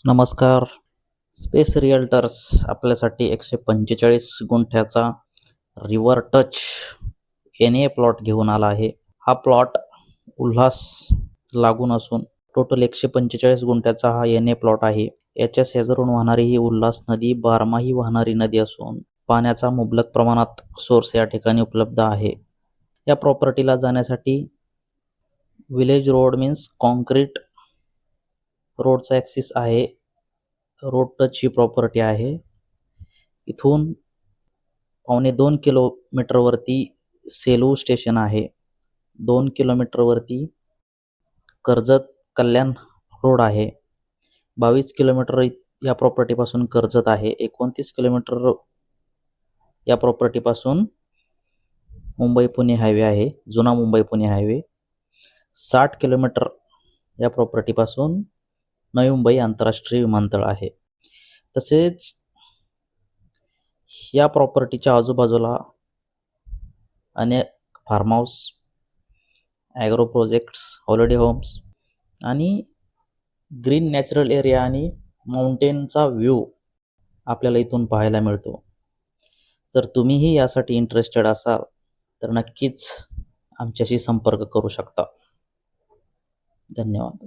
नमस्कार. Space realtors आपल्यासाठी 145 गुंठ्याचा river touch NA plot घेऊन आला आहे. हा प्लॉट उल्हास लागून असून टोटल 145 गुंठ्याचा हा NA प्लॉट आहे. याच्या शेजारून वाहणारी ही उल्हास नदी बारमाही वाहणारी नदी असून पाण्याचा मुबलक प्रमाणात सोर्स या ठिकाणी उपलब्ध आहे. या प्रॉपर्टीला जाण्यासाठी विलेज रोड मीन्स कॉन्क्रीट रोडचा ॲक्सिस आहे. रोड टचची प्रॉपर्टी आहे. इथून पावणे 2 किलोमीटरवरती सेलू स्टेशन आहे. 2 किलोमीटरवरती कर्जत कल्याण रोड आहे. 22 किलोमीटर या प्रॉपर्टीपासून कर्जत आहे. 29 किलोमीटर या प्रॉपर्टीपासून मुंबई पुणे हायवे आहे, जुना मुंबई पुणे हायवे. 60 किलोमीटर या प्रॉपर्टीपासून नवी मुंबई आंतरराष्ट्रीय विमानतळ आहे. तसेच या प्रॉपर्टीच्या आजूबाजूला अनेक farm house, agro projects, holiday homes आणि ग्रीन नॅचरल एरिया आणि माउंटेनचा व्ह्यू आपल्याला इथून पाहायला मिळतो. जर तुम्हीही यासाठी इंटरेस्टेड असाल तर नक्कीच आमच्याशी संपर्क करू शकता. धन्यवाद.